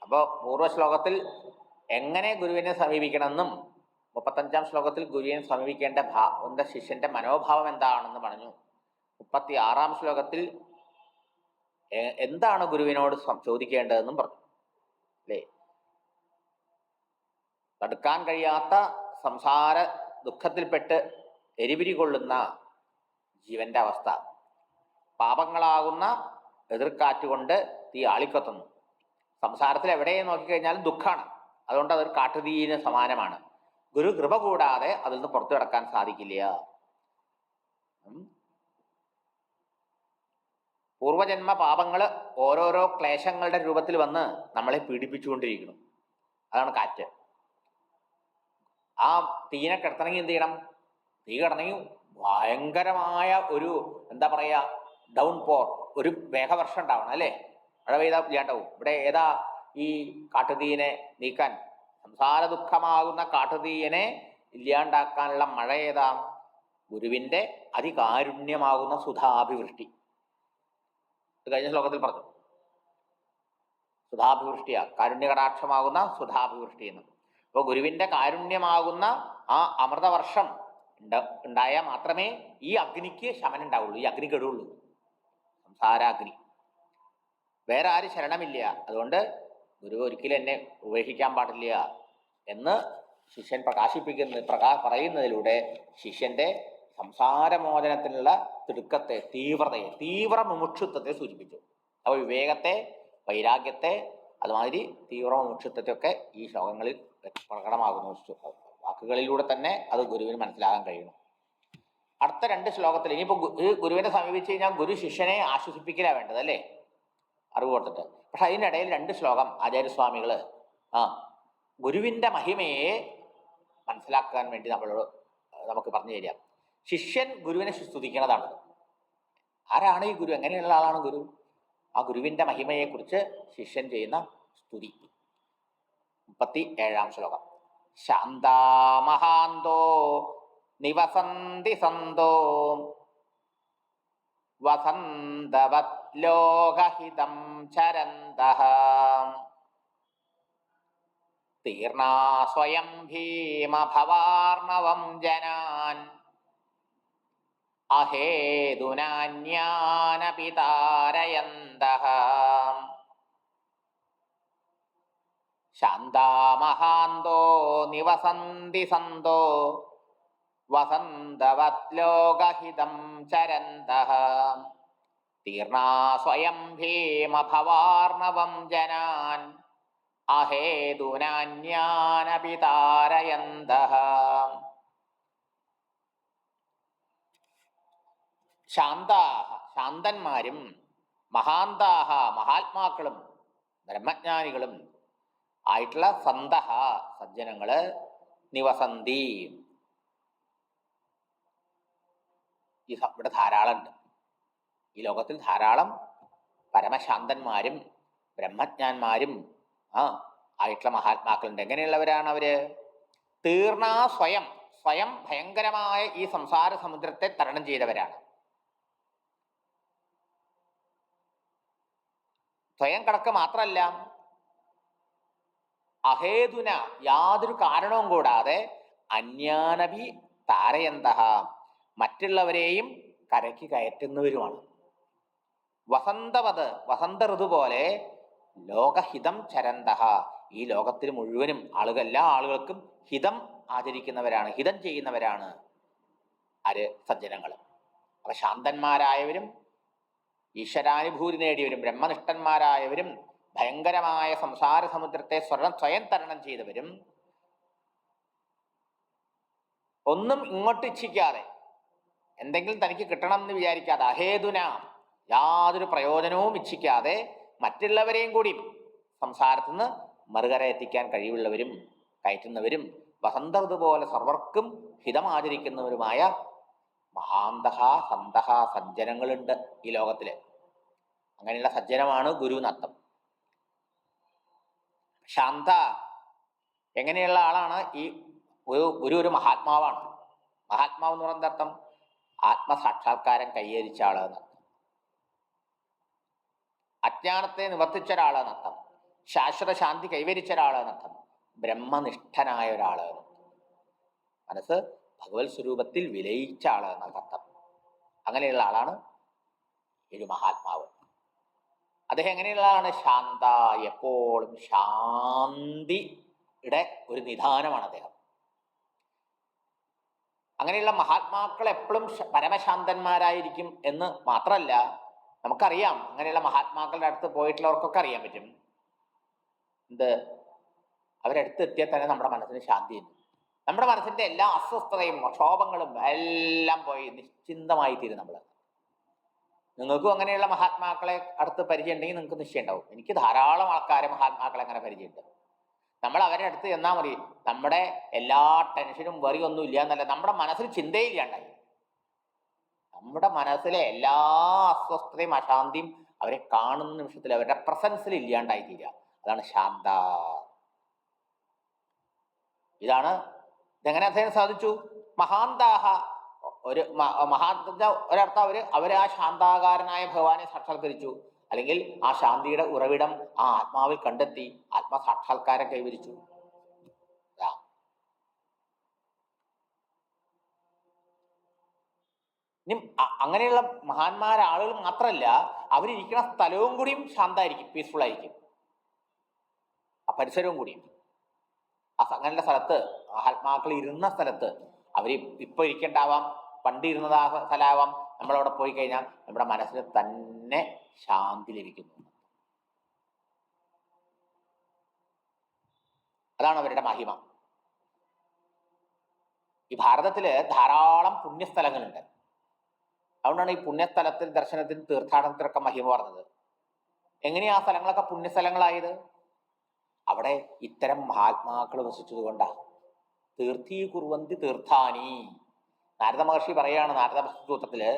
അപ്പോൾ പൂർവ്വ ശ്ലോകത്തിൽ എങ്ങനെ ഗുരുവിനെ സമീപിക്കണമെന്നും 35-ാം ശ്ലോകത്തിൽ ഗുരുവിനെ സമീപിക്കേണ്ട ശിഷ്യന്റെ മനോഭാവം എന്താണെന്ന് പറഞ്ഞു. 36-ാം ശ്ലോകത്തിൽ എന്താണ് ഗുരുവിനോട് ചോദിക്കേണ്ടതെന്നും പറഞ്ഞു. അല്ലേ? തടുക്കാൻ കഴിയാത്ത സംസാര ദുഃഖത്തിൽപ്പെട്ട് എരിപിരി കൊള്ളുന്ന ജീവന്റെ അവസ്ഥ, പാപങ്ങളാകുന്ന എതിർക്കാറ്റുകൊണ്ട് തീ ആളിക്കത്തുന്നു. സംസാരത്തിൽ എവിടെ നോക്കിക്കഴിഞ്ഞാലും ദുഃഖമാണ്. അതുകൊണ്ട് അതൊരു കാട്ടുതീയിന് സമാനമാണ്. ഗുരു കൃപ കൂടാതെ അതിൽ നിന്ന് പുറത്തു കിടക്കാൻ സാധിക്കില്ല. പൂർവജന്മ പാപങ്ങൾ ഓരോരോ ക്ലേശങ്ങളുടെ രൂപത്തിൽ വന്ന് നമ്മളെ പീഡിപ്പിച്ചുകൊണ്ടിരിക്കണം. അതാണ് കാറ്റ്. ആ തീനെ കിടത്തണമെങ്കിൽ എന്ത് ചെയ്യണം? തീ കിടന്നെങ്കിൽ ഭയങ്കരമായ ഒരു എന്താ പറയാ ഡൗൺ പോർ, ഒരു മേഘവർഷം ഉണ്ടാവണം. അല്ലേ? മഴ പെയ്താൽ ഇല്ലാണ്ടാവും. ഇവിടെ ഏതാ ഈ കാട്ടുതീനെ നീക്കാൻ, സംസാര ദുഃഖമാകുന്ന കാട്ടുതീയനെ ഇല്ലാണ്ടാക്കാനുള്ള മഴ ഏതാ? ഗുരുവിന്റെ അതികാരുണ്യമാകുന്ന സുധാഭിവൃഷ്ടി. കഴിഞ്ഞ ശ്ലോകത്തിൽ പറഞ്ഞു. സുധാഭിവൃഷ്ടിയാ, കാരുണ്യകടാക്ഷമാകുന്ന സുധാഭിവൃഷ്ടി എന്ന്. അപ്പോൾ ഗുരുവിന്റെ കാരുണ്യമാകുന്ന ആ അമൃതവർഷം ഉണ്ടായാൽ മാത്രമേ ഈ അഗ്നിക്ക് ശമനം ഉണ്ടാവുള്ളൂ, ഈ അഗ്നി കെടുള്ളൂ, സംസാരാഗ്നി. വേറെ ആരും ശരണമില്ല. അതുകൊണ്ട് ഗുരു ഒരിക്കലും എന്നെ ഉപേക്ഷിക്കാൻ പാടില്ല എന്ന് ശിഷ്യൻ പറയുന്നതിലൂടെ ശിഷ്യന്റെ സംസാരമോചനത്തിനുള്ള തിടുക്കത്തെ, തീവ്ര മുമുക്ഷുത്വത്തെ സൂചിപ്പിച്ചു. അപ്പോൾ വിവേകത്തെ, വൈരാഗ്യത്തെ, അതുമാതിരി തീവ്ര മുമുക്ഷുത്വത്തെയൊക്കെ ഈ ശ്ലോകങ്ങളിൽ പ്രകടമാകുന്നു. വാക്കുകളിലൂടെ തന്നെ അത് ഗുരുവിന് മനസ്സിലാകാൻ കഴിയണം. അടുത്ത 2 ശ്ലോകത്തിൽ ഇനിയിപ്പോൾ ഗുരുവിനെ സമീപിച്ചു കഴിഞ്ഞാൽ ഗുരു ശിഷ്യനെ ആശ്വസിപ്പിക്കലാണ് വേണ്ടത്. അല്ലേ? അറിവ് കൊടുത്തിട്ട്. പക്ഷെ അതിനിടയിൽ 2 ശ്ലോകം ആചാര്യസ്വാമികൾ ഗുരുവിന്റെ മഹിമയെ മനസ്സിലാക്കാൻ വേണ്ടി നമുക്ക് പറഞ്ഞു തരിക. ശിഷ്യൻ ഗുരുവിനെ സ്തുതിക്കുന്നതാണ്. ആരാണ് ഈ ഗുരു? എങ്ങനെയുള്ള ആളാണ് ഗുരു? ആ ഗുരുവിന്റെ മഹിമയെക്കുറിച്ച് ശിഷ്യൻ ചെയ്യുന്ന സ്തുതി. 37-ാം ശ്ലോകം. ശാന്താ മഹാന്തോ നിവസന്തി സന്തോ വസന്തവത് ലോകഹിതം ചരന്തഃ തീർണാ സ്വയം ഭീമഭവാർണവം ജനാൻ അഹേതുനാന്യാനപി താരയന്തഃ. ശാന്താ മഹാന്തോ നിവസന്തി സന്തോ വസന്തവത് ലോകഹിതം ചരന്തഃ തീർണാ സ്വയം ഭീമഭവാർണവം ജനാൻ അഹേതുനാന്യാനപി താരയന്തഃ. ശാന്താഹ, ശാന്തന്മാരും, മഹാന്താഹ, മഹാത്മാക്കളും ബ്രഹ്മജ്ഞാനികളും ആയിട്ടുള്ള സന്തഹ, സജ്ജനങ്ങള്, നിവസന്തി, ഇവിടെ ധാരാളം ഉണ്ട്. ഈ ലോകത്തിൽ ധാരാളം പരമശാന്തന്മാരും ബ്രഹ്മജ്ഞാന്മാരും ആയിട്ടുള്ള മഹാത്മാക്കളുണ്ട്. എങ്ങനെയുള്ളവരാണ് അവര്? തീർണാ സ്വയം ഭയങ്കരമായ ഈ സംസാര സമുദ്രത്തെ തരണം ചെയ്തവരാണ്. സ്വയം കടക്ക് മാത്രമല്ല, അഹേതുന, യാതൊരു കാരണവും കൂടാതെ, അന്യാനഭി താരയന്തഃ, മറ്റുള്ളവരെയും കരയ്ക്ക് കയറ്റുന്നവരുമാണ്. വസന്തവത്, വസന്ത ഋതു പോലെ, ലോകഹിതം ചരന്തഃ, ഈ ലോകത്തിൽ മുഴുവനും എല്ലാ ആളുകൾക്കും ഹിതം ആചരിക്കുന്നവരാണ്, ഹിതം ചെയ്യുന്നവരാണ് ആര്? സജ്ജനങ്ങൾ. അപ്പൊ ശാന്തന്മാരായവരും ഈശ്വരാനുഭൂതി നേടിയവരും ബ്രഹ്മനിഷ്ഠന്മാരായവരും ഭയങ്കരമായ സംസാര സമുദ്രത്തെ സ്വയം തരണം ചെയ്തവരും ഒന്നും ഇങ്ങോട്ട് ഇച്ഛിക്കാതെ, എന്തെങ്കിലും തനിക്ക് കിട്ടണം എന്ന് വിചാരിക്കാതെ, അഹേതുന, യാതൊരു പ്രയോജനവും ഇച്ഛിക്കാതെ മറ്റുള്ളവരെയും കൂടി സംസാരത്തിൽ നിന്ന് മറുകര എത്തിക്കാൻ കഴിവുള്ളവരും കയറ്റുന്നവരും വസന്ത ഋതു പോലെ സർവർക്കും ഹിതമാചരിക്കുന്നവരുമായ മഹാന്തഹ സന്തഹ സജ്ജനങ്ങളുണ്ട് ഈ ലോകത്തില്. അങ്ങനെയുള്ള സജ്ജനമാണ് ഗുരു നത്തം. ശാന്ത എങ്ങനെയുള്ള ആളാണ്? ഈ ഗുരു ഒരു മഹാത്മാവാണ്. മഹാത്മാവ് എന്ന് പറയുന്നത് അർത്ഥം ആത്മസാക്ഷാത്കാരം കൈവരിച്ച ആളെന്നർത്ഥം, അജ്ഞാനത്തെ നിവർത്തിച്ച ഒരാളെന്നർത്ഥം. ശാശ്വത ശാന്തി കൈവരിച്ച ഒരാൾ എന്നർത്ഥം. ബ്രഹ്മനിഷ്ഠനായ ഒരാള്, മനസ്സ് ഭഗവത് സ്വരൂപത്തിൽ വിലയിച്ച ആള് എന്നർത്ഥം. അങ്ങനെയുള്ള ആളാണ് ഒരു മഹാത്മാവ്. അദ്ദേഹം എങ്ങനെയുള്ള ആളാണ്? ശാന്ത, എപ്പോഴും ശാന്തിയുടെ ഒരു നിധാനമാണ് അദ്ദേഹം. അങ്ങനെയുള്ള മഹാത്മാക്കൾ എപ്പോഴും പരമശാന്തന്മാരായിരിക്കും എന്ന് മാത്രമല്ല, നമുക്കറിയാം, അങ്ങനെയുള്ള മഹാത്മാക്കളുടെ അടുത്ത് പോയിട്ടുള്ളവർക്കൊക്കെ അറിയാൻ പറ്റും എന്ത്, അവരടുത്ത് എത്തിയാൽ തന്നെ നമ്മുടെ മനസ്സിന് ശാന്തി ഉണ്ട്. നമ്മുടെ മനസ്സിന്റെ എല്ലാ അസ്വസ്ഥതയും ക്ഷോഭങ്ങളും എല്ലാം പോയി നിശ്ചിന്തമായി തീരും നമ്മൾ. നിങ്ങൾക്കും അങ്ങനെയുള്ള മഹാത്മാക്കളെ അടുത്ത് പരിചയം ഉണ്ടെങ്കിൽ നിങ്ങൾക്ക് നിശ്ചയം ഉണ്ടാവും. എനിക്ക് ധാരാളം ആൾക്കാരെ മഹാത്മാക്കളെ അങ്ങനെ പരിചയമുണ്ട്. നമ്മൾ അവരുടെ അടുത്ത് ചെന്നാൽ മതി, നമ്മുടെ എല്ലാ ടെൻഷനും വെറിയൊന്നും ഇല്ല എന്നല്ല, നമ്മുടെ മനസ്സിൽ ചിന്തയില്ലാണ്ടായി. നമ്മുടെ മനസ്സിലെ എല്ലാ അസ്വസ്ഥതയും അശാന്തിയും അവരെ കാണുന്ന നിമിഷത്തിൽ അവരുടെ പ്രസൻസിൽ ഇല്ലാണ്ടായി തീരുക. അതാണ് ശാന്ത. ഇതാണ്. ഇതെങ്ങനെ അദ്ദേഹം സാധിച്ചു? മഹാന്താഹ, ഒരു ഒരർത്ഥം അവര് ആ ശാന്താകാരനായ ഭഗവാനെ സാക്ഷാത്കരിച്ചു, അല്ലെങ്കിൽ ആ ശാന്തിയുടെ ഉറവിടം ആ ആത്മാവിൽ കണ്ടെത്തി ആത്മസാക്ഷാത്കാരം കൈവരിച്ചു. ഇനി അങ്ങനെയുള്ള ആളുകൾ മാത്രമല്ല, അവരിയ്ക്കുന്ന സ്ഥലവും കൂടിയും ശാന്തമായിരിക്കും, പീസ്ഫുൾ ആയിരിക്കും. ആ പരിസരവും കൂടിയും, അങ്ങനെയുള്ള സ്ഥലത്ത്, മഹാത്മാക്കൾ ഇരുന്ന സ്ഥലത്ത്, അവര് ഇപ്പൊ ഇരിക്കണ്ടാവാം, പണ്ട് ഇരുന്നത് ആ സ്ഥലമാവാം, നമ്മളവിടെ പോയി കഴിഞ്ഞാൽ നമ്മുടെ മനസ്സിന് തന്നെ ശാന്തി ലഭിക്കുന്നു. അതാണ് അവരുടെ മഹിമ. ഈ ഭാരതത്തില് ധാരാളം പുണ്യസ്ഥലങ്ങളുണ്ട്. അതുകൊണ്ടാണ് ഈ പുണ്യസ്ഥലത്തിൽ ദർശനത്തിന് തീർത്ഥാടനത്തിനൊക്കെ മഹിമ പറഞ്ഞത്. എങ്ങനെയാ ആ സ്ഥലങ്ങളൊക്കെ പുണ്യസ്ഥലങ്ങളായത്? അവിടെ ഇത്തരം മഹാത്മാക്കൾ വസിച്ചത് കൊണ്ടാ. തീർത്ഥീകുർവന്തി തീർത്ഥാനി, നാരദ മഹർഷി പറയാണ് നാരദ സൂത്രത്തില്,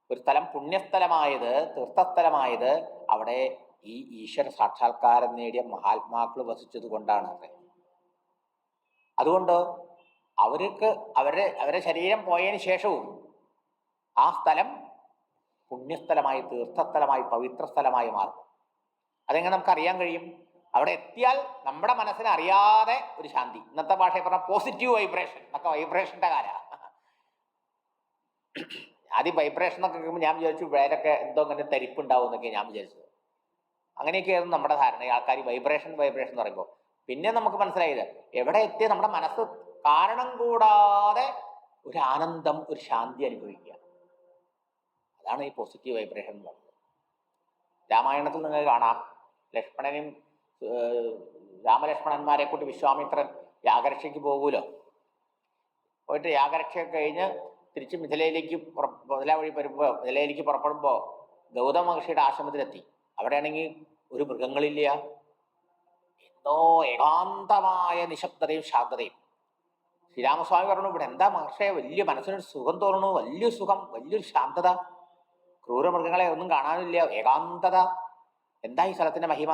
ഒരു സ്ഥലം പുണ്യസ്ഥലമായത്, തീർത്ഥസ്ഥലമായത് അവിടെ ഈ ഈശ്വര സാക്ഷാത്കാരം നേടിയ മഹാത്മാക്കൾ വസിച്ചത് കൊണ്ടാണ്. അതുകൊണ്ട് അവരുടെ ശരീരം പോയതിനു ശേഷവും ആ സ്ഥലം പുണ്യസ്ഥലമായി, തീർത്ഥസ്ഥലമായി, പവിത്ര സ്ഥലമായി മാറും. അതെങ്ങനെ നമുക്ക് അറിയാൻ കഴിയും? അവിടെ എത്തിയാൽ നമ്മുടെ മനസ്സിന് അറിയാതെ ഒരു ശാന്തി. ഇന്നത്തെ ഭാഷയിൽ പറഞ്ഞ പോസിറ്റീവ് വൈബ്രേഷൻ എന്നൊക്കെ, വൈബ്രേഷന്റെ കാലമാണ്. ആദ്യം വൈബ്രേഷൻ എന്നൊക്കെ കേൾക്കുമ്പോൾ ഞാൻ വിചാരിച്ചു വേലൊക്കെ എന്തോ അങ്ങനെ തരിപ്പുണ്ടാവും എന്നൊക്കെ ഞാൻ വിചാരിച്ചത്. അങ്ങനെയൊക്കെയായിരുന്നു നമ്മുടെ ധാരണ. ആൾക്കാർ വൈബ്രേഷൻ എന്ന് പറയുമ്പോൾ പിന്നെ നമുക്ക് മനസ്സിലായത്, എവിടെ എത്തിയ നമ്മുടെ മനസ്സ് കാരണം കൂടാതെ ഒരു ആനന്ദം, ഒരു ശാന്തി അനുഭവിക്കുക. അതാണ് ഈ പോസിറ്റീവ് വൈബ്രേഷൻ എന്ന് പറയുന്നത്. രാമായണത്തിൽ നിങ്ങൾ കാണാം, ലക്ഷ്മണനും രാമലക്ഷ്മണന്മാരെ കൂട്ടി വിശ്വാമിത്രൻ യാഗരക്ഷയ്ക്ക് പോകൂലോ. പോയിട്ട് യാഗരക്ഷയൊക്കെ കഴിഞ്ഞ് തിരിച്ച് മിഥിലയിലേക്ക് പുറപ്പെടുമ്പോൾ ഗൗതമ മഹർഷിയുടെ ആശ്രമത്തിലെത്തി. അവിടെയാണെങ്കിൽ ഒരു മൃഗങ്ങളില്ല, എന്തോ ഏകാന്തമായ നിശബ്ദതയും ശാന്തതയും. ശ്രീരാമസ്വാമി പറഞ്ഞു, ഇവിടെ എന്താ മഹർഷിയെ, വലിയ മനസ്സിനൊരു സുഖം തോന്നുന്നു, വലിയൊരു സുഖം, വലിയൊരു ശാന്തത, ക്രൂരമൃഗങ്ങളെ ഒന്നും കാണാനില്ല, ഏകാന്തത, എന്താ ഈ സ്ഥലത്തിന്റെ മഹിമ?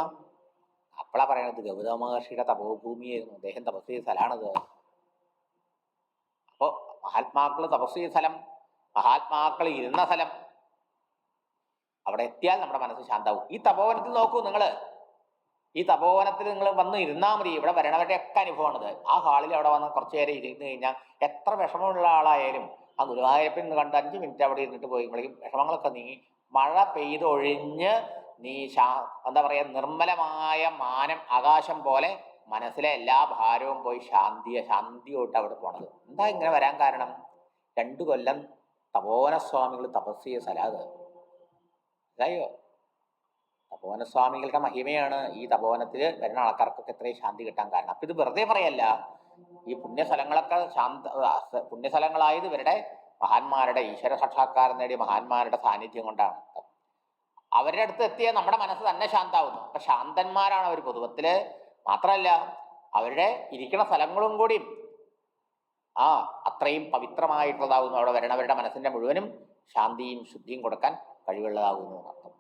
അപ്പോഴാ പറയണത് ഗൗതമ മഹർഷിയുടെ തപോഭൂമിയായിരുന്നു, അദ്ദേഹം തപസ് ചെയ്ത സ്ഥലമാണിത്. അപ്പോ മഹാത്മാക്കൾ തപസ് ചെയ്ത സ്ഥലം, മഹാത്മാക്കൾ ഇരുന്ന സ്ഥലം, അവിടെ എത്തിയാൽ നമ്മുടെ മനസ്സ് ശാന്താവും. ഈ തപോവനത്തിൽ നോക്കൂ നിങ്ങള്, ഈ തപോവനത്തിൽ നിങ്ങൾ വന്ന് ഇരുന്നാൽ മതി. ഇവിടെ വരണവരുടെ ഒക്കെ അനുഭവമാണിത്. ആ ഹാളിൽ അവിടെ വന്ന് കുറച്ചു നേരം ഇരുന്ന് കഴിഞ്ഞാൽ എത്ര വിഷമമുള്ള ആളായാലും ആ ഗുരുവായൂരപ്പൻ കണ്ട് 5 മിനിറ്റ് അവിടെ ഇരുന്നിട്ട് പോയി വിഷമങ്ങളൊക്കെ നീങ്ങി, മഴ പെയ്തൊഴിഞ്ഞ് നീ എന്താ പറയാ, നിർമ്മലമായ മാനം, ആകാശം പോലെ മനസ്സിലെ എല്ലാ ഭാരവും പോയി ശാന്തിയോട്ട് അവിടെ പോണത്. എന്താ ഇങ്ങനെ വരാൻ കാരണം? 2 കൊല്ലം തപോവനസ്വാമികൾ തപസ് ചെയ്ത സ്ഥലത്. അതായോ തപോവനസ്വാമികളുടെ മഹിമയാണ് ഈ തപോവനത്തിൽ വരുന്ന ആൾക്കാർക്കൊക്കെ എത്രയും ശാന്തി കിട്ടാൻ കാരണം. അപ്പൊ ഇത് വെറുതെ പറയല്ല, ഈ പുണ്യസ്ഥലങ്ങളൊക്കെ പുണ്യസ്ഥലങ്ങളായത് ഇവരുടെ മഹാന്മാരുടെ, ഈശ്വര സാക്ഷാത്കാരം നേടിയ മഹാന്മാരുടെ സാന്നിധ്യം കൊണ്ടാണ്. അവരുടെ അടുത്ത് എത്തിയാൽ നമ്മുടെ മനസ്സ് തന്നെ ശാന്താവുന്നു. അപ്പൊ ശാന്തന്മാരാണ് അവർ പൊതുവത്തില്. മാത്രമല്ല അവരുടെ ഇരിക്കുന്ന സ്ഥലങ്ങളും കൂടി അത്രയും പവിത്രമായിട്ടുള്ളതാകുന്നു. അവിടെ വരണവരുടെ മനസ്സിന്റെ മുഴുവനും ശാന്തിയും ശുദ്ധിയും കൊടുക്കാൻ കഴിവുള്ളതാകുന്നു എന്നർത്ഥം.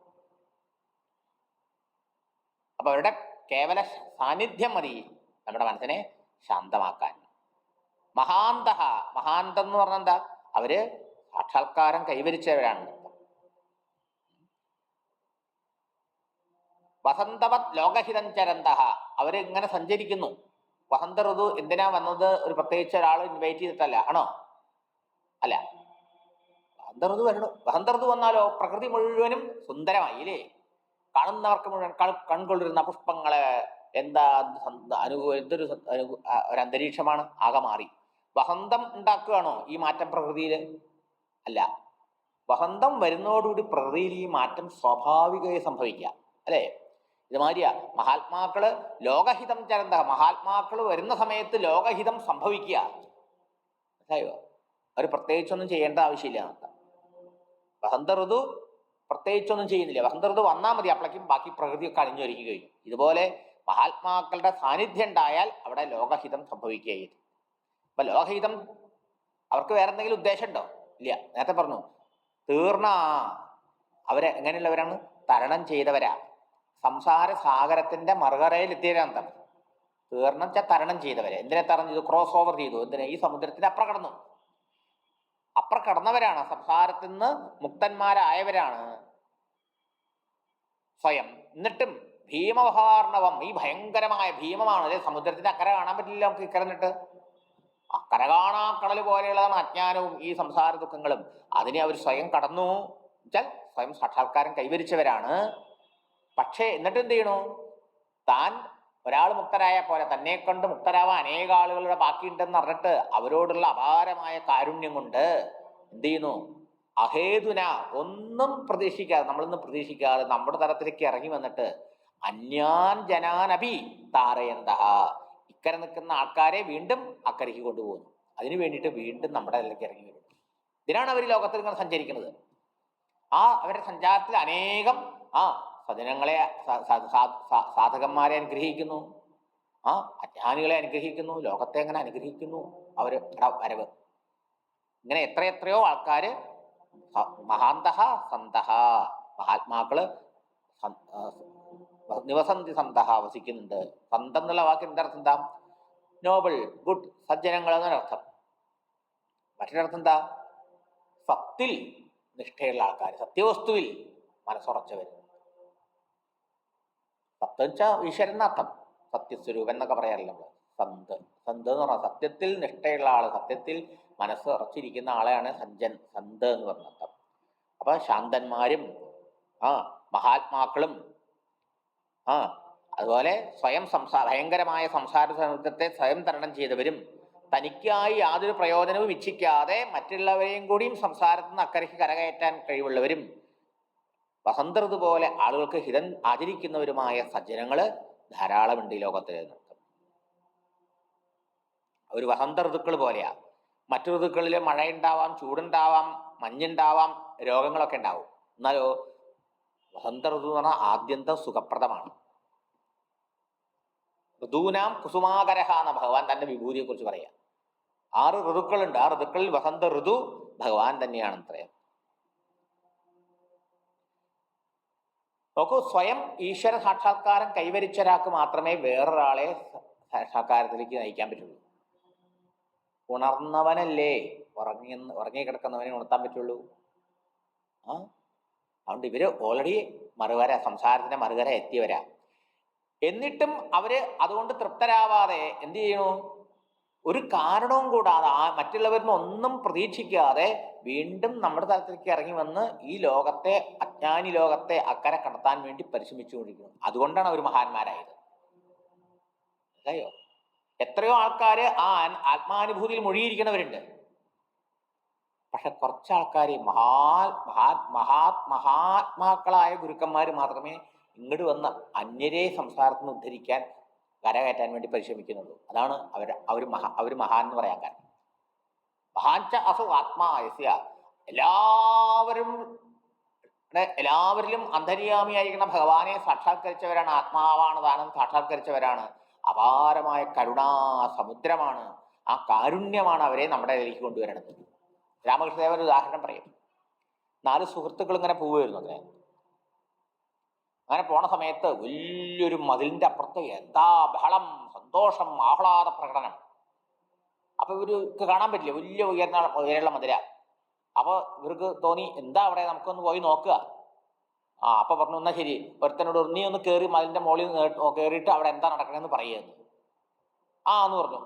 അപ്പൊ അവരുടെ കേവല സാന്നിധ്യം മതി നമ്മുടെ മനസ്സിനെ ശാന്തമാക്കാൻ. മഹാന്തഹ, മഹാന്തം എന്ന് പറഞ്ഞാൽ എന്താ? അവര് സാക്ഷാത്കാരം കൈവരിച്ചവരാണ്. വസന്തവത് ലോകഹിതം ചരന്തഹ, അവരിങ്ങനെ സഞ്ചരിക്കുന്നു. വസന്ത ഋതു എന്തിനാ വന്നത്? ഒരു പ്രത്യേകിച്ച് ഒരാൾ ഇൻവൈറ്റ് ചെയ്തിട്ടല്ല, ആണോ? അല്ല, വസന്ത ഋതു വരണം. വസന്ത ഋതു വന്നാലോ പ്രകൃതി മുഴുവനും സുന്ദരമായി ഇല്ലേ? കാണുന്നവർക്ക് മുഴുവൻ കൺകൊള്ളിരുന്ന പുഷ്പങ്ങള് എന്താ എന്തൊരു ഒരു അന്തരീക്ഷമാണ്, ആകെ മാറി. വസന്തം ഉണ്ടാക്കുകയാണോ ഈ മാറ്റം പ്രകൃതിയിൽ? അല്ല, വസന്തം വരുന്നതോടുകൂടി പ്രകൃതിയിൽ ഈ മാറ്റം സ്വാഭാവികമായി സംഭവിക്കുക അല്ലേ? ഇതുമാതിരിയാ മഹാത്മാക്കള് ലോകഹിതം ചരന്ത, മഹാത്മാക്കള് വരുന്ന സമയത്ത് ലോകഹിതം സംഭവിക്കുക. മനസ്സിലായോ? അവർ പ്രത്യേകിച്ചൊന്നും ചെയ്യേണ്ട ആവശ്യമില്ല. വസന്ത ഋതു പ്രത്യേകിച്ചൊന്നും ചെയ്യുന്നില്ല. വസന്ത ഋതു വന്നാൽ മതി, അപ്പോഴേക്കും ബാക്കി പ്രകൃതിയൊക്കെ അണിഞ്ഞൊരുക്കി കഴിഞ്ഞു. ഇതുപോലെ മഹാത്മാക്കളുടെ സാന്നിധ്യം ഉണ്ടായാൽ അവിടെ ലോകഹിതം സംഭവിക്കുകയായിരുന്നു. അപ്പൊ ലോകഹിതം അവർക്ക് വേറെ എന്തെങ്കിലും ഉദ്ദേശം ഉണ്ടോ? ഇല്ല. നേരത്തെ പറഞ്ഞു തീർന്ന അവരെ എങ്ങനെയുള്ളവരാണ്? തരണം ചെയ്തവരാ. സംസാര സാഗരത്തിന്റെ മറുകരയിൽ എത്തിയവരാണ്. തീർണം വെച്ചാൽ തരണം ചെയ്തവരെ. എന്തിനെ തരണം ചെയ്തു? ക്രോസ് ഓവർ ചെയ്തു. എന്തിനെ? ഈ സമുദ്രത്തിന്റെ അപ്പുറം കടന്നു. അപ്പുറം കടന്നവരാണ്, സംസാരത്തിൽ നിന്ന് മുക്തന്മാരായവരാണ് സ്വയം. എന്നിട്ടും ഭീമവഹാർണവം, ഈ ഭയങ്കരമായ ഭീമമാണ് അല്ലെ, സമുദ്രത്തിന്റെ അക്കരെ കാണാൻ പറ്റില്ല നമുക്ക് ഇക്കരെ നിന്നിട്ട്. അക്കരെ കാണാ കടൽ പോലെയുള്ളതാണ് അജ്ഞാനവും ഈ സംസാര ദുഃഖങ്ങളും. അതിനെ അവർ സ്വയം കടന്നു വെച്ചാൽ സ്വയം സാക്ഷാത്കാരം കൈവരിച്ചവരാണ്. പക്ഷേ എന്നിട്ട് എന്ത് ചെയ്യണു? താൻ ഒരാൾ മുക്തരായ പോലെ തന്നെ കൊണ്ട് മുക്തരാവാൻ അനേക ആളുകളുടെ ബാക്കിയുണ്ടെന്ന് അറിഞ്ഞിട്ട് അവരോടുള്ള അപാരമായ കാരുണ്യം കൊണ്ട് എന്ത് ചെയ്യുന്നു? അഹേതുന, ഒന്നും പ്രതീക്ഷിക്കാതെ, നമ്മളൊന്നും പ്രതീക്ഷിക്കാതെ നമ്മുടെ തലത്തിലേക്ക് ഇറങ്ങി വന്നിട്ട് അന്യാൻ ജനാനപി താരയന്ത, ഇക്കരെ നിൽക്കുന്ന ആൾക്കാരെ വീണ്ടും അക്കരയ്ക്ക് കൊണ്ടുപോകുന്നു. അതിനു വേണ്ടിയിട്ട് വീണ്ടും നമ്മുടെ അതിലേക്ക് ഇറങ്ങി വരും. ഇതിനാണ് അവർ ലോകത്തിൽ ഇങ്ങനെ സഞ്ചരിക്കുന്നത്. ആ അവരുടെ സഞ്ചാരത്തിൽ അനേകം സജ്ജനങ്ങളെ, സാധകന്മാരെ അനുഗ്രഹിക്കുന്നു, അജ്ഞാനികളെ അനുഗ്രഹിക്കുന്നു, ലോകത്തെ എങ്ങനെ അനുഗ്രഹിക്കുന്നു അവര് വരവ്. ഇങ്ങനെ എത്രയെത്രയോ ആൾക്കാര് മഹാന്തഹ സന്തഹ, മഹാത്മാക്കള് നിവസന്തി സന്തഹ, വസിക്കുന്നുണ്ട്. സന്തം എന്നുള്ള വാക്കിന് എന്താർത്ഥം? എന്താ? നോബിൾ, ഗുഡ്, സജ്ജനങ്ങൾ എന്നൊരർത്ഥം. മറ്റൊരർത്ഥം എന്താ? സത്തിൽ നിഷ്ഠയുള്ള ആൾക്കാർ, സത്യവസ്തുവിൽ മനസ്സുറച്ചവർ. സത്ത് വെച്ചാൽ ഈശ്വരൻ എന്നർത്ഥം, സത്യസ്വരൂപൻ എന്നൊക്കെ പറയാറില്ല നമ്മള്. സന്ത്, സന്ത് എന്ന് പറഞ്ഞാൽ സത്യത്തിൽ നിഷ്ഠയുള്ള ആള്, സത്യത്തിൽ മനസ്സ് ഉറച്ചിരിക്കുന്ന ആളെയാണ് സഞ്ജൻ, സന്ത് എന്ന് പറഞ്ഞർത്ഥം. അപ്പൊ ശാന്തന്മാരും മഹാത്മാക്കളും അതുപോലെ സ്വയം ഭയങ്കരമായ സംസാര സമുദ്രത്തെ സ്വയം തരണം ചെയ്തവരും, തനിക്കായി യാതൊരു പ്രയോജനവും ഇച്ഛിക്കാതെ മറ്റുള്ളവരെയും കൂടിയും സംസാരത്തിൽ നിന്ന് അക്കരയ്ക്ക് കരകയറ്റാൻ കഴിവുള്ളവരും, വസന്ത ഋതു പോലെ ആളുകൾക്ക് ഹിതം ആചരിക്കുന്നവരുമായ സജ്ജനങ്ങള് ധാരാളമുണ്ട് ഈ ലോകത്തിൽ. ഒരു വസന്ത ഋതുക്കൾ പോലെയാ. മറ്റു ഋതുക്കളിൽ മഴയുണ്ടാവാം, ചൂടുണ്ടാവാം, മഞ്ഞുണ്ടാവാം, രോഗങ്ങളൊക്കെ ഉണ്ടാവും. എന്നാലോ വസന്ത ഋതു എന്ന് പറഞ്ഞാൽ ആദ്യന്തം സുഖപ്രദമാണ്. ഋതൂനാം കുസുമാകരഹ എന്ന ഭഗവാൻ തന്റെ വിഭൂതിയെ കുറിച്ച് പറയാം. 6 ഋതുക്കളുണ്ട്. ആ ഋതുക്കളിൽ വസന്ത ഋതു ഭഗവാൻ തന്നെയാണ് അത്രയും. നോക്കൂ, സ്വയം ഈശ്വര സാക്ഷാത്കാരം കൈവരിച്ച ഒരാൾക്ക് മാത്രമേ വേറൊരാളെ സാക്ഷാത്കാരത്തിലേക്ക് നയിക്കാൻ പറ്റുള്ളൂ. ഉണർന്നവനല്ലേ ഉറങ്ങി കിടക്കുന്നവനെ ഉണർത്താൻ പറ്റുള്ളൂ. അതുകൊണ്ട് ഇവര് ഓൾറെഡി മറുകര, സംസാരത്തിന്റെ മറുകര എത്തിയവരാ. എന്നിട്ടും അവര് അതുകൊണ്ട് തൃപ്തരാവാതെ എന്ത് ചെയ്യണു? ഒരു കാരണവും കൂടാതെ, മറ്റുള്ളവരിൽ നിന്ന് ഒന്നും പ്രതീക്ഷിക്കാതെ വീണ്ടും നമ്മുടെ തലത്തിലേക്ക് ഇറങ്ങി വന്ന് ഈ ലോകത്തെ, അജ്ഞാനി ലോകത്തെ അക്കരെ കടത്താൻ വേണ്ടി പരിശ്രമിച്ചുകൊണ്ടിരിക്കുന്നു. അതുകൊണ്ടാണ് അവർ മഹാന്മാരായത്. അല്ലയോ? എത്രയോ ആൾക്കാര് ആ ആത്മാനുഭൂതിയിൽ മുഴുകിയിരിക്കുന്നവരുണ്ട്. പക്ഷെ കുറച്ചാൾക്കാര് മഹാത്മാക്കളായ ഗുരുക്കന്മാർ മാത്രമേ ഇങ്ങോട്ട് വന്ന് അന്യരെ സംസാരത്തിൽ നിന്ന് ഉദ്ധരിക്കാൻ, കരകയറ്റാൻ വേണ്ടി പരിശ്രമിക്കുന്നുള്ളൂ. അതാണ് അവര് മഹാൻ എന്ന് പറയാൻ കാരണം. മഹാൻച അസു ആത്മായസ്യ, എല്ലാവരിലും അന്തര്യാമിയായിരിക്കുന്ന ഭഗവാനെ സാക്ഷാത്കരിച്ചവരാണ്, ആത്മാവാണ് താനും സാക്ഷാത്കരിച്ചവരാണ്. അപാരമായ കരുണാ സമുദ്രമാണ്. ആ കാരുണ്യമാണ് അവരെ നമ്മുടെ ഇതിലേക്ക് കൊണ്ടുവരുന്നത്. രാമകൃഷ്ണദേവൻ ഒരു ഉദാഹരണം പറയും. 4 സുഹൃത്തുക്കൾ ഇങ്ങനെ പോവുമായിരുന്നു. അങ്ങനെ പോണ സമയത്ത് വലിയൊരു മതിലിന്റെ അപ്പുറത്ത് എന്താ ബഹളം, സന്തോഷം, ആഹ്ലാദ പ്രകടനം. അപ്പൊ ഇവർക്ക് കാണാൻ പറ്റില്ല, വലിയ ഉയരുള്ള മതില. അപ്പൊ ഇവർക്ക് തോന്നി എന്താ അവിടെ, നമുക്കൊന്ന് പോയി നോക്കുക. അപ്പൊ പറഞ്ഞു എന്നാ ശരി, ഒരുത്തനോട് നീ ഒന്ന് കയറി മതിലിന്റെ മുകളിൽ കയറിയിട്ട് അവിടെ എന്താ നടക്കണമെന്ന് പറയുന്നു. എന്ന് പറഞ്ഞു.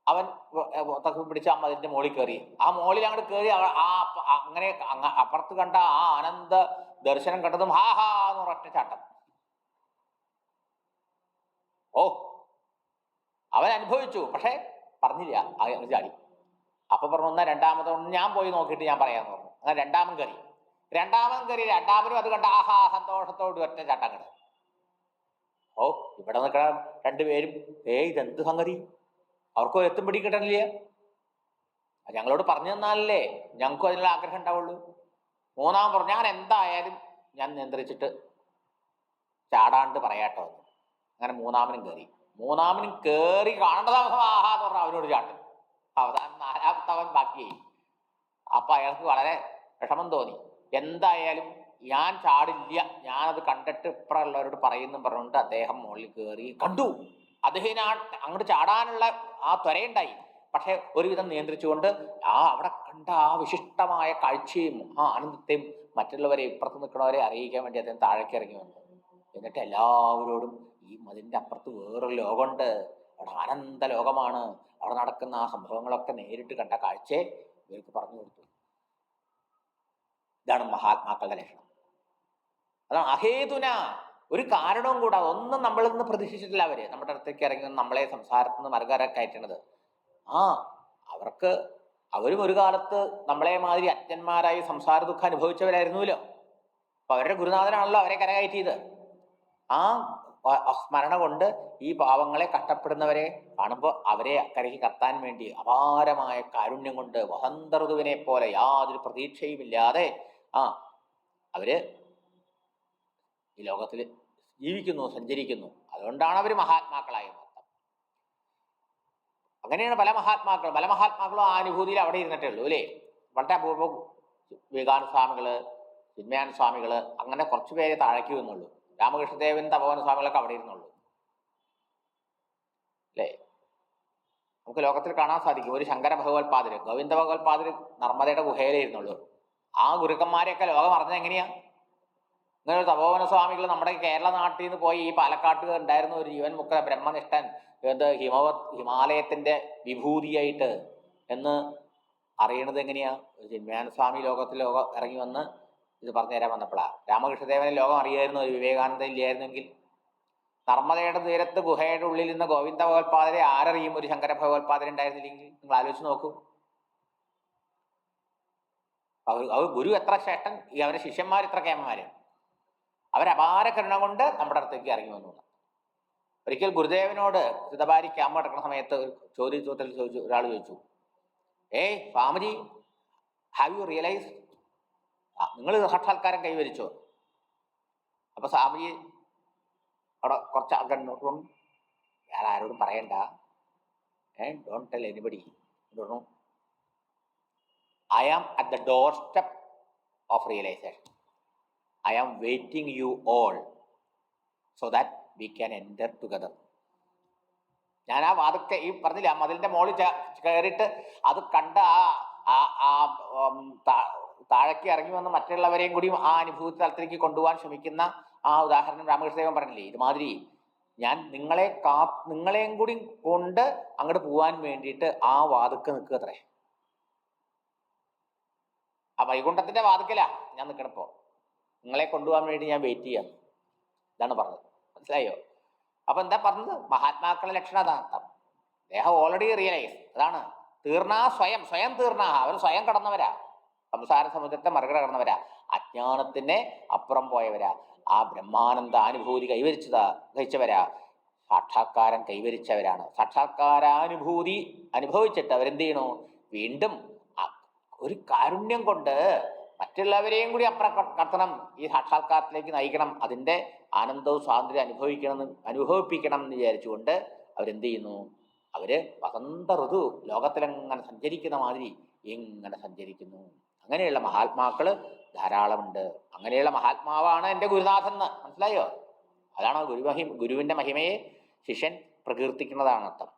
അവൻ തപ്പി പിടിച്ച് ആ മതിലിന്റെ മുകളിൽ കയറി. ആ മുകളിൽ അങ്ങോട്ട് കയറി അങ്ങനെ അപ്പുറത്ത് കണ്ട ആ ആനന്ദ ദർശനം കണ്ടതും ഹാ ഹാ എന്ന് ഒരൊറ്റ ചാട്ടം. അവൻ അനുഭവിച്ചു, പക്ഷെ പറഞ്ഞില്ല, ചാടി. അപ്പൊ പറഞ്ഞു എന്നാ രണ്ടാമതൊന്ന് ഞാൻ പോയി നോക്കിയിട്ട് ഞാൻ പറയാന്ന് പറഞ്ഞു. അങ്ങനെ രണ്ടാമൻ കയറി. രണ്ടാമനും അത് കണ്ട ആഹാ സന്തോഷത്തോട് ഒറ്റ ചാട്ടം കണ്ടു. ഇവിടെ നിൽക്കണ രണ്ടുപേരും ഇതെന്ത് സംഗതി, അവർക്കും എത്തും പിടിക്കിട്ടണില്ല. ഞങ്ങളോട് പറഞ്ഞു തന്നാലല്ലേ ഞങ്ങൾക്കും അതിനുള്ള ആഗ്രഹം ഉണ്ടാവുള്ളൂ. മൂന്നാമൻ പറഞ്ഞു ഞാൻ എന്തായാലും ഞാൻ നിയന്ത്രിച്ചിട്ട് ചാടാണ്ട് പറയാട്ടോ. അങ്ങനെ മൂന്നാമനും കയറി കാണേണ്ട താമസം ആഹാ എന്ന് പറഞ്ഞാൽ അവനോട് ചാട്ടും. അവസാനം നാലാമത്തവൻ ബാക്കിയായി. അപ്പൊ അയാൾക്ക് വളരെ വിഷമം തോന്നി. എന്തായാലും ഞാൻ ചാടില്ല, ഞാനത് കണ്ടിട്ട് ഇപ്പുറമുള്ളവരോട് പറയുന്നു പറഞ്ഞുകൊണ്ട് അദ്ദേഹം മുകളിൽ കയറി കണ്ടു. അദ്ദേഹം അങ്ങോട്ട് ചാടാനുള്ള ആ ത്വരയുണ്ടായി, പക്ഷെ ഒരുവിധം നിയന്ത്രിച്ചുകൊണ്ട് അവിടെ കണ്ട ആ വിശിഷ്ടമായ കാഴ്ചയും ആ ആനന്ദത്തെയും മറ്റുള്ളവരെ ഇപ്പുറത്ത് നിൽക്കുന്നവരെ അറിയിക്കാൻ വേണ്ടി അദ്ദേഹം താഴേക്ക് ഇറങ്ങി വന്നു. എന്നിട്ട് എല്ലാവരോടും ഈ മതിലിന്റെ അപ്പുറത്ത് വേറൊരു ലോകമുണ്ട്, അവിടെ ആനന്ദ ലോകമാണ്, അവിടെ നടക്കുന്ന ആ സംഭവങ്ങളൊക്കെ നേരിട്ട് കണ്ട കാഴ്ചയെ ഇവർക്ക് പറഞ്ഞു കൊടുത്തു. ഇതാണ് മഹാത്മാക്കളുടെ ലക്ഷണം. അതാണ് അഹേതുന, ഒരു കാരണവും കൂടാതെ, ഒന്നും നമ്മളിൽ നിന്ന് പ്രതീക്ഷിച്ചിട്ടില്ല അവര് നമ്മുടെ അടുത്തേക്ക് ഇറങ്ങി നമ്മളെ സംസാരത്തിൽ നിന്ന് മറുകര കയറ്റണത്. അവരും ഒരു കാലത്ത് നമ്മളെ മാതിരി അജ്ഞന്മാരായി സംസാര ദുഃഖം അനുഭവിച്ചവരായിരുന്നല്ലോ. അപ്പൊ അവരുടെ ഗുരുനാഥനാണല്ലോ അവരെ കരകയറ്റിയത്. സ്മരണ കൊണ്ട് ഈ പാവങ്ങളെ കഷ്ടപ്പെടുന്നവരെ കാണുമ്പോൾ അവരെ അക്കരയ്ക്ക് കത്താൻ വേണ്ടി അപാരമായ കാരുണ്യം കൊണ്ട് വസന്ത ഋതുവിനെ പോലെ യാതൊരു പ്രതീക്ഷയുമില്ലാതെ അവര് ഈ ലോകത്തിൽ ജീവിക്കുന്നു, സഞ്ചരിക്കുന്നു. അതുകൊണ്ടാണ് അവർ മഹാത്മാക്കളായത്. അങ്ങനെയാണ് പല മഹാത്മാക്കളും ആ അനുഭൂതിയിൽ അവിടെ ഇരുന്നിട്ടേ ഉള്ളൂ അല്ലേ. വളരെ അപൂർവം വിവേകാനന്ദ സ്വാമികള്, ചിന്മയാനന്ദ സ്വാമികള്, അങ്ങനെ കുറച്ചു പേരെ താഴേക്ക് വന്നുള്ളൂ. രാമകൃഷ്ണദേവൻ, തപോവന സ്വാമികളൊക്കെ അവിടെ ഇരുന്നുള്ളൂ അല്ലേ. നമുക്ക് ലോകത്തിൽ കാണാൻ സാധിക്കും ഒരു ശങ്കര ഭഗവത്പാദര്, ഗോവിന്ദ ഭഗവത്പാദര് നർമ്മദയുടെ ഗുഹയിലേ ഇരുന്നുള്ളൂ. ആ ഗുരുക്കന്മാരെയൊക്കെ ലോകം അറിഞ്ഞത് എങ്ങനെയാ? ഇങ്ങനെ ഒരു തപോവന സ്വാമികൾ നമ്മുടെ കേരള നാട്ടിൽ നിന്ന് പോയി ഈ പാലക്കാട്ട് ഉണ്ടായിരുന്ന ഒരു ജീവൻ മുക്ത ബ്രഹ്മനിഷ്ഠൻ, ഹിമാലയത്തിന്റെ വിഭൂതിയായിട്ട് എന്ന് അറിയണത് എങ്ങനെയാ? ചിന്മയാനന്ദ സ്വാമി ലോകം ഇറങ്ങി വന്ന് ഇത് പറഞ്ഞു തരാൻ വന്നപ്പോഴാ. രാമകൃഷ്ണദേവനെ ലോകം അറിയായിരുന്നു, ഒരു വിവേകാനന്ദ ഇല്ലായിരുന്നെങ്കിൽ. നർമ്മദയുടെ തീരത്ത് ഗുഹയുടെ ഉള്ളിൽ നിന്ന് ഗോവിന്ദ ഭഗവത്പാദരെ ആരറിയും ഒരു ശങ്കര ഭഗവത്പാദരെ ഉണ്ടായിരുന്നില്ലെങ്കിൽ? നിങ്ങൾ ആലോചിച്ച് നോക്കൂ. അവർ ഗുരു എത്ര ശ്രേഷ്ഠൻ, അവരുടെ ശിഷ്യന്മാർ എത്ര കേമന്മാര്. അവരപാര കരുണ കൊണ്ട് നമ്മുടെ അടുത്തേക്ക് ഇറങ്ങി വന്നു. ഒരിക്കൽ ഗുരുദേവനോട് സിതബാരി ക്യാമ്പ് നടക്കുന്ന സമയത്ത് ഒരാൾ ചോദിച്ചു, സ്വാമിജി, ഹാവ് യു റിയലൈസ്, നിങ്ങൾ സാക്ഷാത്കാരം കൈവരിച്ചോ? അപ്പൊ സ്വാമിജി അവിടെ കുറച്ച് ആൾക്കാർ നോക്കണം, വേറെ ആരോടും പറയണ്ട, don't tell anybody, I am at the doorstep of realisation, I am waiting you all so that we can enter together. ഞാൻ ആ വാതൊക്കെ ഈ പറഞ്ഞില്ല, മതിലിന്റെ മുകളിൽ കയറിയിട്ട് അത് കണ്ട താഴേക്ക് ഇറങ്ങി വന്ന് മറ്റുള്ളവരെയും കൂടി ആ അനുഭൂതി തലത്തിലേക്ക് കൊണ്ടുപോകാൻ ശ്രമിക്കുന്ന ആ ഉദാഹരണം രാമകൃഷ്ണദേവൻ പറഞ്ഞില്ലേ. ഇതുമാതിരി ഞാൻ നിങ്ങളെയും കൂടി കൊണ്ട് അങ്ങോട്ട് പോവാൻ വേണ്ടിയിട്ട് ആ വാതുക്ക് നിൽക്കുക അത്രേ. ആ വൈകുണ്ഠത്തിന്റെ വാതുക്കലാ ഞാൻ നിൽക്കണപ്പോ, നിങ്ങളെ കൊണ്ടുപോകാൻ വേണ്ടി ഞാൻ വെയിറ്റ് ചെയ്യാം. ഇതാണ് പറഞ്ഞത്, മനസ്സിലായോ? അപ്പൊ എന്താ പറഞ്ഞത്? മഹാത്മാക്കളുടെ ലക്ഷണം അതാണ്. ദേഹം ഓൾറെഡി റിയലൈസ്, അതാണ് തീർന്നാ സ്വയം തീർന്നാ, അവർ സ്വയം കടന്നവരാ, സംസാര സമുദ്രത്തെ മറുകട കടന്നവരാ, അജ്ഞാനത്തിന് അപ്പുറം പോയവരാ, ആ ബ്രഹ്മാനന്ദ അനുഭൂതി കൈവരിച്ചവരാ, സാക്ഷാത്കാരം കൈവരിച്ചവരാണ്. സാക്ഷാത്കാരാനുഭൂതി അനുഭവിച്ചിട്ട് അവരെന്ത് ചെയ്യണു? വീണ്ടും ഒരു കാരുണ്യം കൊണ്ട് മറ്റുള്ളവരെയും കൂടി അപ്പുറം കടത്തണം, ഈ സാക്ഷാത്കാരത്തിലേക്ക് നയിക്കണം, അതിൻ്റെ ആനന്ദവും സ്വാതന്ത്ര്യം അനുഭവിപ്പിക്കണം എന്ന് വിചാരിച്ചുകൊണ്ട് അവരെന്ത് ചെയ്യുന്നു? അവര് വസന്ത ഋതു ലോകത്തിലെങ്ങനെ സഞ്ചരിക്കുന്ന മാതിരി എങ്ങനെ സഞ്ചരിക്കുന്നു. അങ്ങനെയുള്ള മഹാത്മാക്കള് ധാരാളമുണ്ട്. അങ്ങനെയുള്ള മഹാത്മാവാണ് എൻ്റെ ഗുരുനാഥൻ എന്ന് മനസ്സിലായോ? അതാണ് ഗുരുവിൻ്റെ മഹിമയെ ശിഷ്യൻ പ്രകീർത്തിക്കുന്നതാണ് അർത്ഥം.